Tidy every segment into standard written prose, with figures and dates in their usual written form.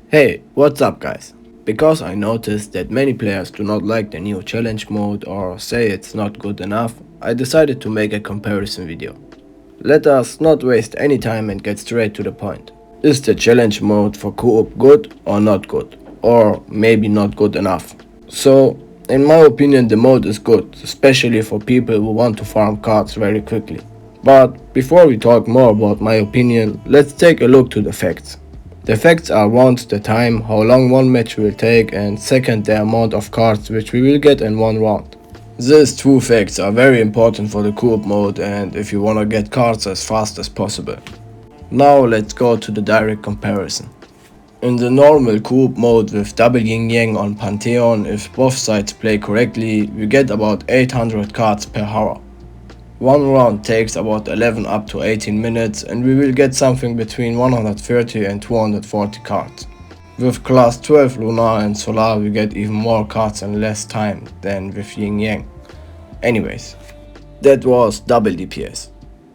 Hey, what's up guys? Because I noticed that many players do not like the new challenge mode or say it's not good enough, I decided to make a comparison video. Let us not waste any time and get straight to the point. Is the challenge mode for co-op good or not good? Or maybe not good enough? So, in my opinion the mode is good, especially for people who want to farm cards very quickly. But before we talk more about my opinion, let's take a look to the facts. The facts are one, the time, how long one match will take, and second, the amount of cards which we will get in one round. These two facts are very important for the co-op mode and if you wanna get cards as fast as possible. Now let's go to the direct comparison. In the normal co-op mode with double yin yang on Pantheon, if both sides play correctly, we get about 800 cards per hour. One round takes about 11 up to 18 minutes and we will get something between 130 and 240 cards. With class 12 Lunar and Solar we get even more cards in less time than with Yin Yang. Anyways, that was double DPS.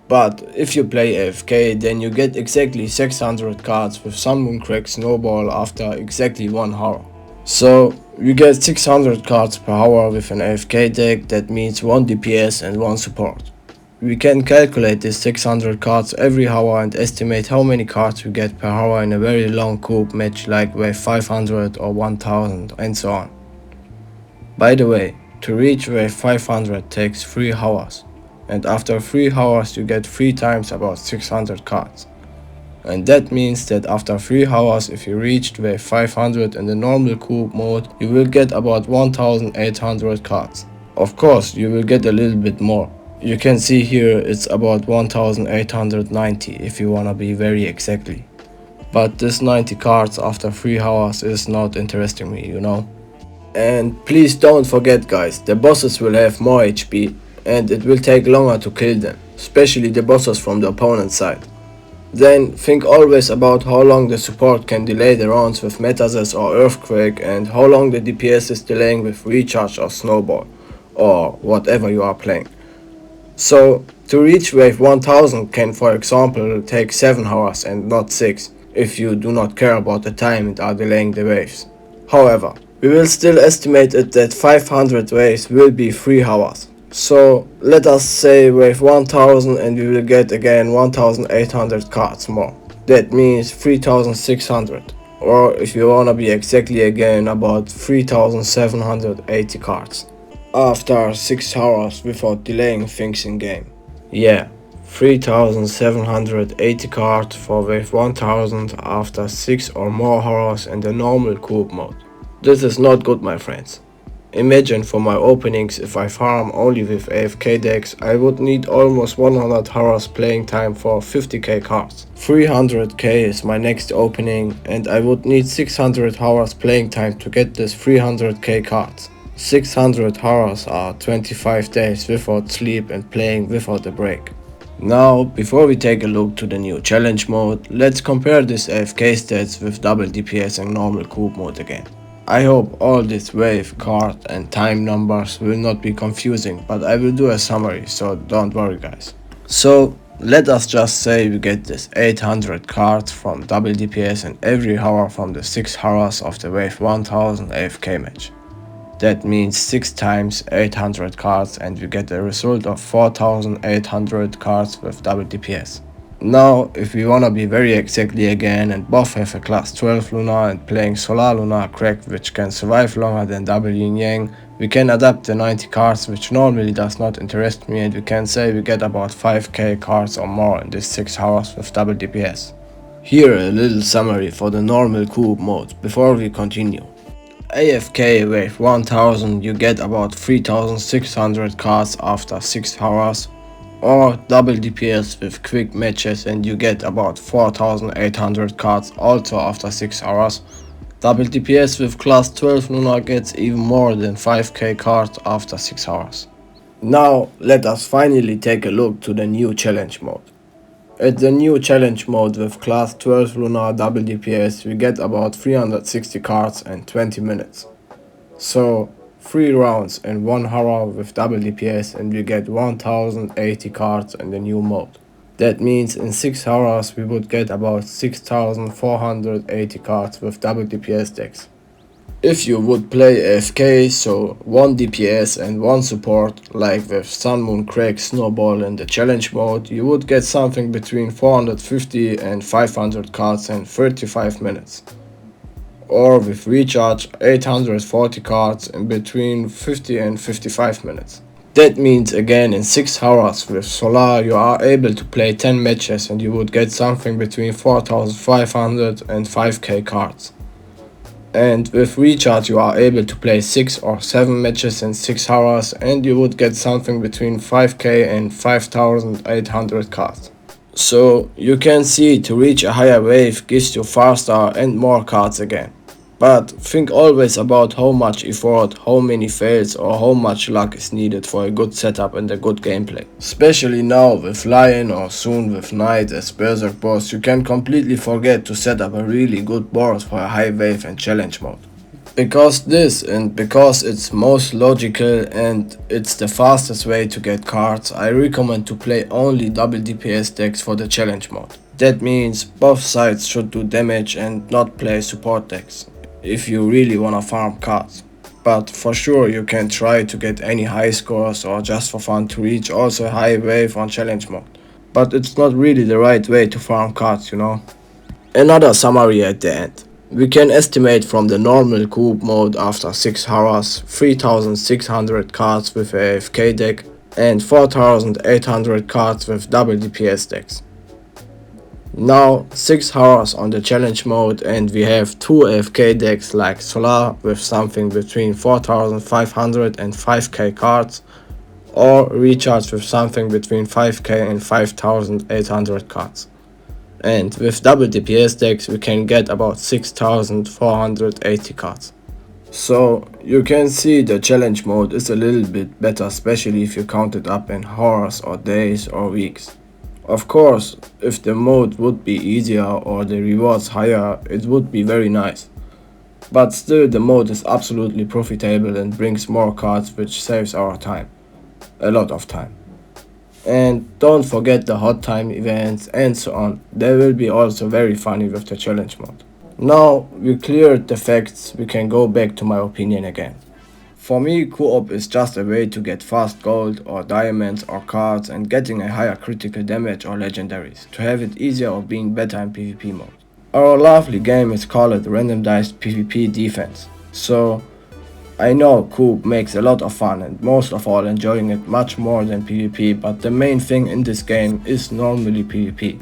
But if you play AFK then you get exactly 600 cards with Sunmoon Crack Snowball after exactly 1 hour. So you get 600 cards per hour with an AFK deck, that means 1 DPS and 1 support. We can calculate these 600 cards every hour and estimate how many cards we get per hour in a very long co-op match like wave 500 or 1000 and so on. By the way, to reach wave 500 takes 3 hours, and after 3 hours you get 3 times about 600 cards. And that means that after 3 hours if you reached wave 500 in the normal co-op mode, you will get about 1800 cards. Of course, you will get a little bit more. You can see here it's about 1890 if you wanna be very exactly. But this 90 cards after 3 hours is not interesting me, you know. And please don't forget guys, the bosses will have more HP and it will take longer to kill them, especially the bosses from the opponent's side. Then think always about how long the support can delay the rounds with Metasis or Earthquake and how long the DPS is delaying with Recharge or Snowball or whatever you are playing. So to reach wave 1000 can for example take 7 hours and not 6 if you do not care about the time and are delaying the waves. However, we will still estimate it that 500 waves will be 3 hours. So let us say wave 1000 and we will get again 1800 cards more. That means 3600. Or if you wanna be exactly again about 3780 cards. After 6 hours without delaying things in game. Yeah, 3780 cards for wave 1000 after 6 or more hours in the normal co-op mode. This is not good my friends. Imagine for my openings if I farm only with AFK decks, I would need almost 100 hours playing time for 50k cards. 300k is my next opening and I would need 600 hours playing time to get this 300k cards. 600 hours are 25 days without sleep and playing without a break. Now, before we take a look to the new challenge mode, let's compare this AFK stats with double DPS and normal co-op mode again. I hope all these wave, card and time numbers will not be confusing, but I will do a summary, so don't worry guys. So, let us just say we get this 800 cards from double DPS and every hour from the 6 hours of the wave 1000 AFK match. That means 6 times 800 cards and we get a result of 4800 cards with double DPS. Now, if we wanna be very exactly again and both have a class 12 Lunar and playing Solar Lunar Crack which can survive longer than double Yin Yang, we can adapt the 90 cards which normally does not interest me and we can say we get about 5k cards or more in this 6 hours with double DPS. Here a little summary for the normal co-op mode before we continue. AFK wave 1000 you get about 3600 cards after 6 hours, or double DPS with quick matches and you get about 4800 cards also after 6 hours. Double DPS with class 12 Lunar gets even more than 5k cards after 6 hours. Now let us finally take a look to the new challenge mode. At the new challenge mode with class 12 Lunar double DPS we get about 360 cards in 20 minutes. So 3 rounds in 1 hour with double DPS and we get 1080 cards in the new mode. That means in 6 hours we would get about 6480 cards with double DPS decks. If you would play AFK, so 1 DPS and 1 support, like with Sun, Moon, Craig, Snowball in the challenge mode, you would get something between 450 and 500 cards in 35 minutes. Or with Recharge, 840 cards in between 50 and 55 minutes. That means again in 6 hours with Solar you are able to play 10 matches and you would get something between 4500 and 5k cards. And with Recharge you are able to play 6 or 7 matches in 6 hours and you would get something between 5k and 5800 cards. So you can see to reach a higher wave gives you faster and more cards again. But think always about how much effort, how many fails or how much luck is needed for a good setup and a good gameplay. Especially now with Lion or soon with Knight as Berserk boss, you can completely forget to set up a really good board for a high wave and challenge mode. Because this and because it's most logical and it's the fastest way to get cards, I recommend to play only double DPS decks for the challenge mode. That means both sides should do damage and not play support decks if you really wanna farm cards. But for sure you can try to get any high scores or just for fun to reach also a high wave on challenge mode. But it's not really the right way to farm cards, you know. Another summary at the end. We can estimate from the normal cube mode after 6 hours 3600 cards with a AFK deck and 4800 cards with double DPS decks. Now 6 hours on the challenge mode and we have 2 AFK decks like Solar with something between 4500 and 5k cards, or Recharge with something between 5k and 5800 cards. And with double DPS decks we can get about 6480 cards. So you can see the challenge mode is a little bit better, especially if you count it up in hours or days or weeks. Of course, if the mode would be easier or the rewards higher, it would be very nice. But still the mode is absolutely profitable and brings more cards, which saves our time. A lot of time. And don't forget the hot time events and so on. They will be also very funny with the challenge mode. Now we cleared the facts, we can go back to my opinion again. For me, co-op is just a way to get fast gold or diamonds or cards and getting a higher critical damage or legendaries, to have it easier or being better in PvP mode. Our lovely game is called randomized PvP defense, so I know co-op makes a lot of fun and most of all enjoying it much more than PvP, but the main thing in this game is normally PvP.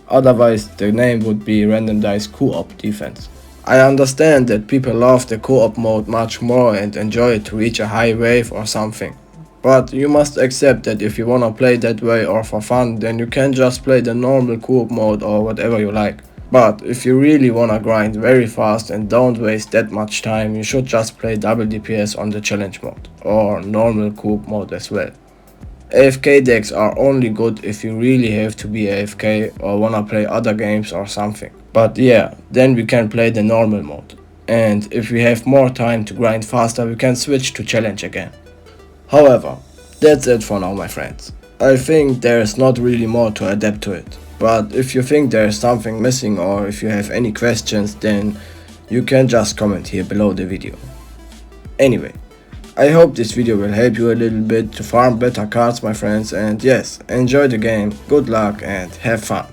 Otherwise the name would be randomized co-op defense. I understand that people love the co-op mode much more and enjoy it to reach a high wave or something. But you must accept that if you wanna play that way or for fun, then you can just play the normal co-op mode or whatever you like. But if you really wanna grind very fast and don't waste that much time, you should just play double DPS on the challenge mode or normal co-op mode as well. AFK decks are only good if you really have to be AFK or wanna play other games or something. But yeah, then we can play the normal mode. And if we have more time to grind faster, we can switch to challenge again. However, that's it for now, my friends. I think there is not really more to adapt to it. But if you think there is something missing or if you have any questions, then you can just comment here below the video. Anyway, I hope this video will help you a little bit to farm better cards, my friends, and yes, enjoy the game, good luck and have fun.